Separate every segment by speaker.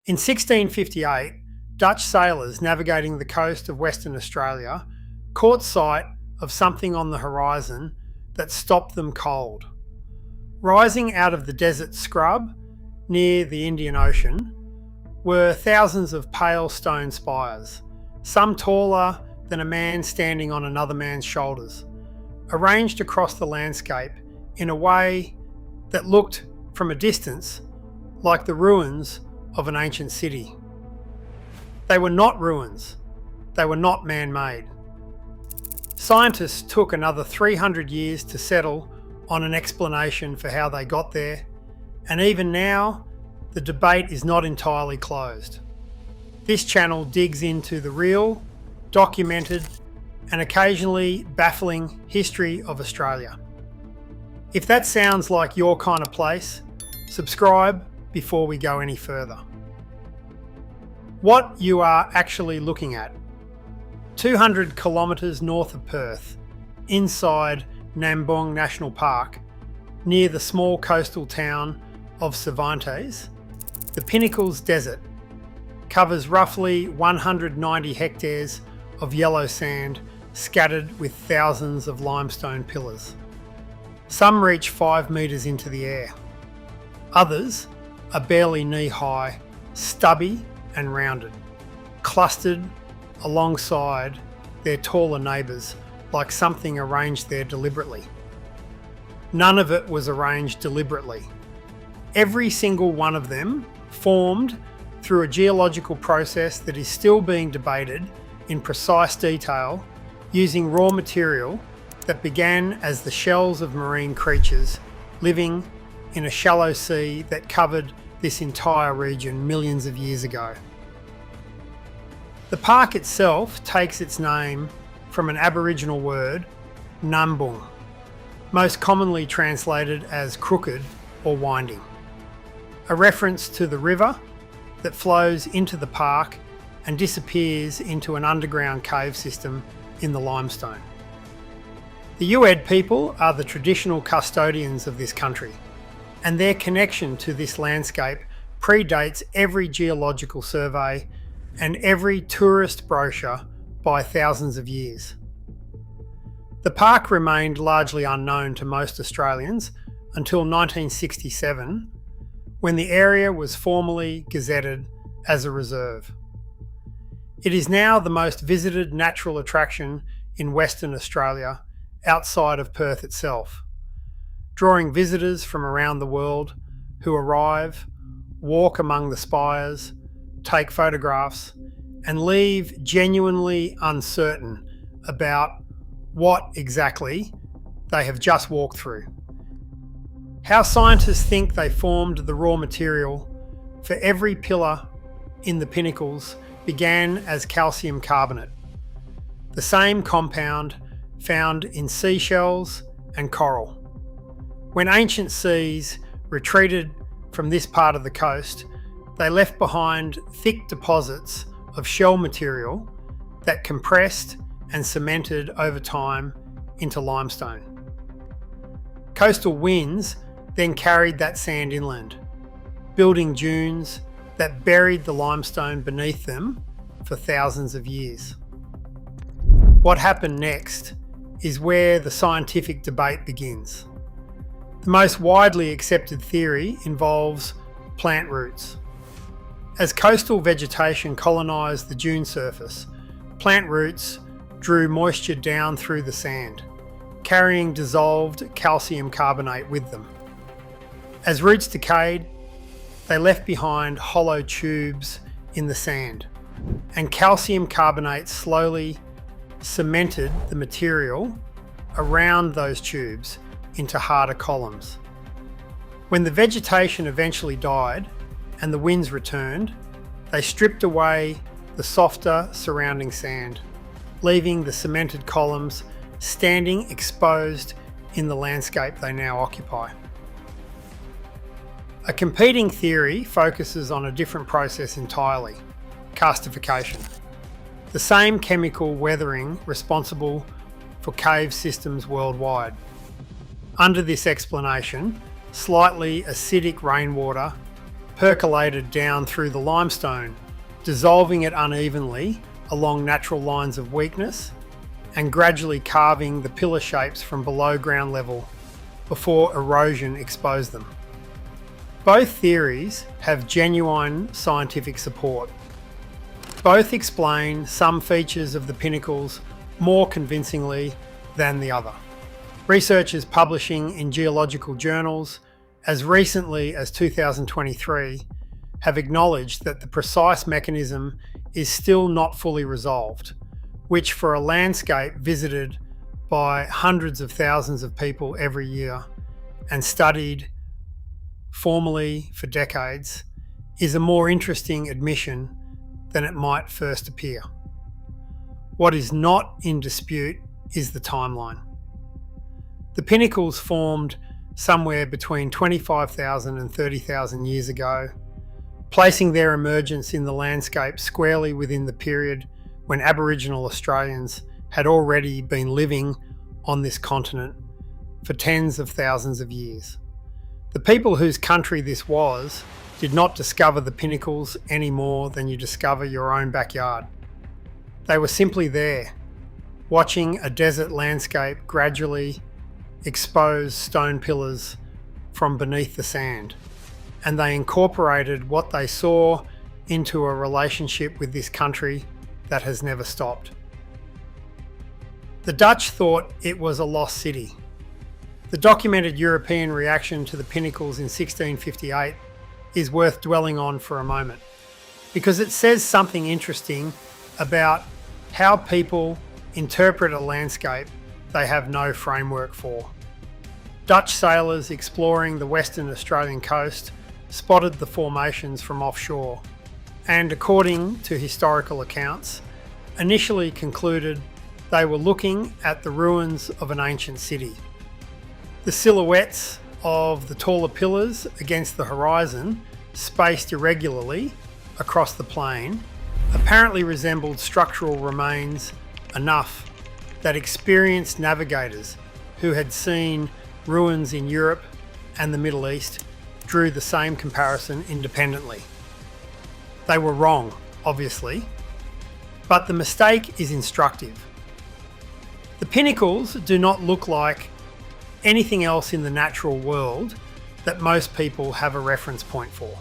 Speaker 1: In 1658, Dutch sailors navigating the coast of Western Australia caught sight of something on the horizon that stopped them cold. Rising out of the desert scrub near the Indian Ocean were thousands of pale stone spires, some taller than a man standing on another man's shoulders, arranged across the landscape in a way that looked from a distance like the ruins of an ancient city. They were not ruins, they were not man-made. Scientists took another 300 years to settle on an explanation for how they got there, and even now, the debate is not entirely closed. This channel digs into the real, documented, and occasionally baffling history of Australia. If that sounds like your kind of place, subscribe before we go any further. What you are actually looking at: 200 kilometres north of Perth, inside Nambong National Park, near the small coastal town of Cervantes, the Pinnacles Desert covers roughly 190 hectares of yellow sand scattered with thousands of limestone pillars. Some reach 5 metres into the air. Others are barely knee-high, stubby and rounded, clustered alongside their taller neighbours like something arranged there deliberately. None of it was arranged deliberately. Every single one of them formed through a geological process that is still being debated in precise detail using raw material that began as the shells of marine creatures living in a shallow sea that covered this entire region millions of years ago. The park itself takes its name from an Aboriginal word, Nambong, most commonly translated as crooked or winding, a reference to the river that flows into the park and disappears into an underground cave system in the limestone. The Yued people are the traditional custodians of this country, and their connection to this landscape predates every geological survey and every tourist brochure by thousands of years. The park remained largely unknown to most Australians until 1967, when the area was formally gazetted as a reserve. It is now the most visited natural attraction in Western Australia outside of Perth itself, drawing visitors from around the world who arrive, walk among the spires, take photographs, and leave genuinely uncertain about what exactly they have just walked through. How scientists think they formed the raw material for every pillar in the Pinnacles began as calcium carbonate, the same compound found in seashells and coral. When ancient seas retreated from this part of the coast, they left behind thick deposits of shell material that compressed and cemented over time into limestone. Coastal winds then carried that sand inland, building dunes that buried the limestone beneath them for thousands of years. What happened next is where the scientific debate begins. The most widely accepted theory involves plant roots. As coastal vegetation colonised the dune surface, plant roots drew moisture down through the sand, carrying dissolved calcium carbonate with them. As roots decayed, they left behind hollow tubes in the sand, and calcium carbonate slowly cemented the material around those tubes into harder columns. When the vegetation eventually died and the winds returned, they stripped away the softer surrounding sand, leaving the cemented columns standing exposed in the landscape they now occupy. A competing theory focuses on a different process entirely: karstification, the same chemical weathering responsible for cave systems worldwide. Under this explanation, slightly acidic rainwater percolated down through the limestone, dissolving it unevenly along natural lines of weakness and gradually carving the pillar shapes from below ground level before erosion exposed them. Both theories have genuine scientific support. Both explain some features of the pinnacles more convincingly than the other. Researchers publishing in geological journals as recently as 2023 have acknowledged that the precise mechanism is still not fully resolved, which for a landscape visited by hundreds of thousands of people every year and studied formally for decades, is a more interesting admission than it might first appear. What is not in dispute is the timeline. The pinnacles formed somewhere between 25,000 and 30,000 years ago, placing their emergence in the landscape squarely within the period when Aboriginal Australians had already been living on this continent for tens of thousands of years. The people whose country this was did not discover the pinnacles any more than you discover your own backyard. They were simply there, watching a desert landscape gradually expose stone pillars from beneath the sand, and they incorporated what they saw into a relationship with this country that has never stopped. The Dutch thought it was a lost city. The documented European reaction to the pinnacles in 1658 is worth dwelling on for a moment, because it says something interesting about how people interpret a landscape they have no framework for. Dutch sailors exploring the Western Australian coast spotted the formations from offshore and, according to historical accounts, initially concluded they were looking at the ruins of an ancient city. The silhouettes of the taller pillars against the horizon, spaced irregularly across the plain, apparently resembled structural remains enough that experienced navigators who had seen ruins in Europe and the Middle East drew the same comparison independently. They were wrong, obviously, but the mistake is instructive. The pinnacles do not look like anything else in the natural world that most people have a reference point for.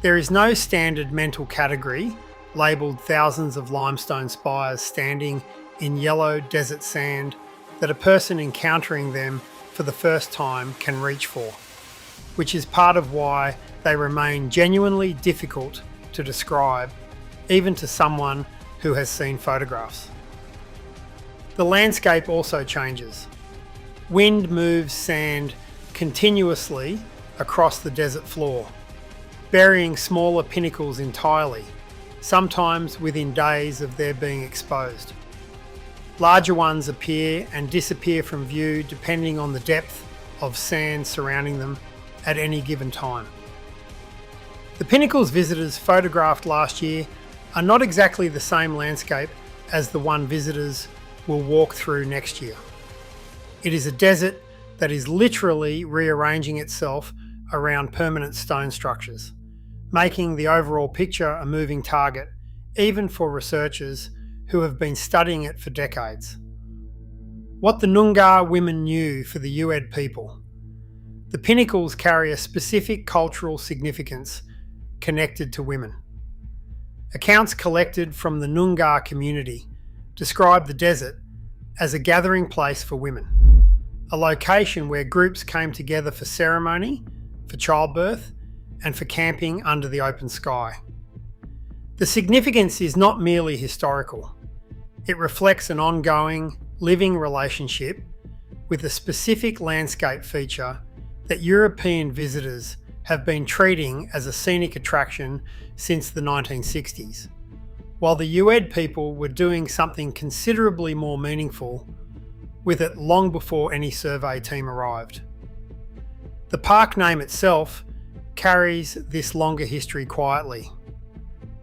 Speaker 1: There is no standard mental category labelled thousands of limestone spires standing in yellow desert sand that a person encountering them for the first time can reach for, which is part of why they remain genuinely difficult to describe, even to someone who has seen photographs. The landscape also changes. Wind moves sand continuously across the desert floor, burying smaller pinnacles entirely, sometimes within days of their being exposed. Larger ones appear and disappear from view depending on the depth of sand surrounding them at any given time. The pinnacles visitors photographed last year are not exactly the same landscape as the one visitors will walk through next year. It is a desert that is literally rearranging itself around permanent stone structures, making the overall picture a moving target, even for researchers who have been studying it for decades. What the Noongar women knew for the Yued people. The pinnacles carry a specific cultural significance connected to women. Accounts collected from the Noongar community describe the desert as a gathering place for women, a location where groups came together for ceremony, for childbirth, and for camping under the open sky. The significance is not merely historical. It reflects an ongoing, living relationship with a specific landscape feature that European visitors have been treating as a scenic attraction since the 1960s, while the Yued people were doing something considerably more meaningful with it long before any survey team arrived. The park name itself carries this longer history quietly.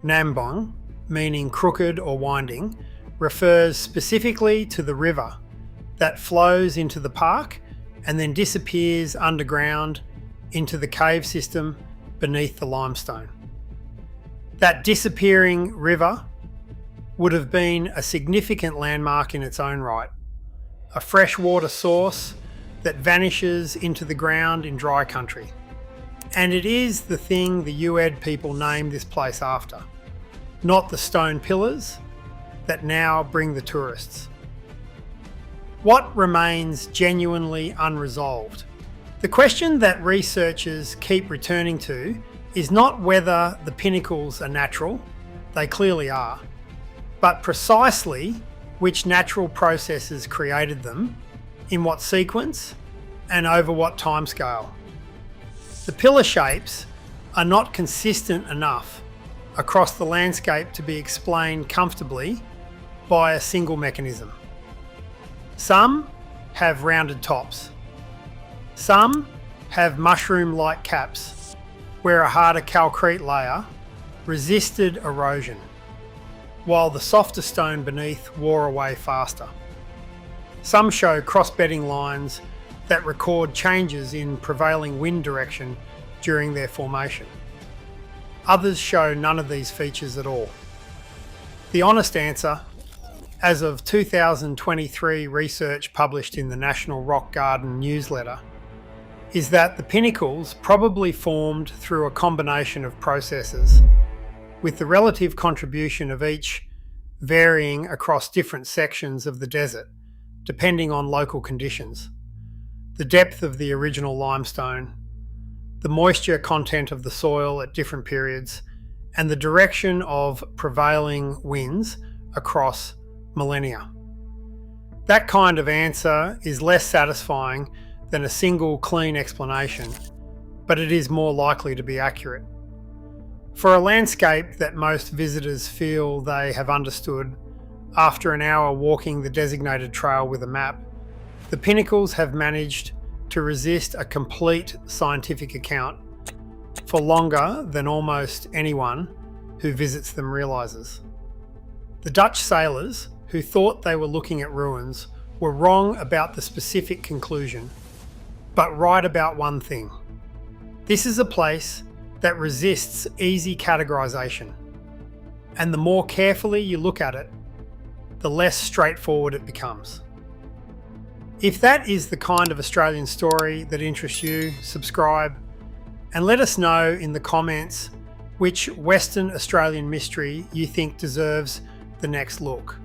Speaker 1: Nambong, meaning crooked or winding, refers specifically to the river that flows into the park and then disappears underground into the cave system beneath the limestone. That disappearing river would have been a significant landmark in its own right, a freshwater source that vanishes into the ground in dry country. And it is the thing the Yued people named this place after, not the stone pillars that now bring the tourists. What remains genuinely unresolved? The question that researchers keep returning to is not whether the pinnacles are natural, they clearly are, but precisely which natural processes created them, in what sequence, and over what timescale. The pillar shapes are not consistent enough across the landscape to be explained comfortably by a single mechanism. Some have rounded tops. Some have mushroom-like caps, where a harder calcrete layer resisted erosion, while the softer stone beneath wore away faster. Some show cross-bedding lines that record changes in prevailing wind direction during their formation. Others show none of these features at all. The honest answer, as of 2023 research published in the National Rock Garden newsletter, is that the pinnacles probably formed through a combination of processes, with the relative contribution of each varying across different sections of the desert, depending on local conditions, the depth of the original limestone, the moisture content of the soil at different periods, and the direction of prevailing winds across millennia. That kind of answer is less satisfying than a single clean explanation, but it is more likely to be accurate. For a landscape that most visitors feel they have understood after an hour walking the designated trail with a map, the pinnacles have managed to resist a complete scientific account for longer than almost anyone who visits them realises. The Dutch sailors who thought they were looking at ruins were wrong about the specific conclusion, but right about one thing. This is a place that resists easy categorisation, and the more carefully you look at it, the less straightforward it becomes. If that is the kind of Australian story that interests you, subscribe and let us know in the comments which Western Australian mystery you think deserves the next look.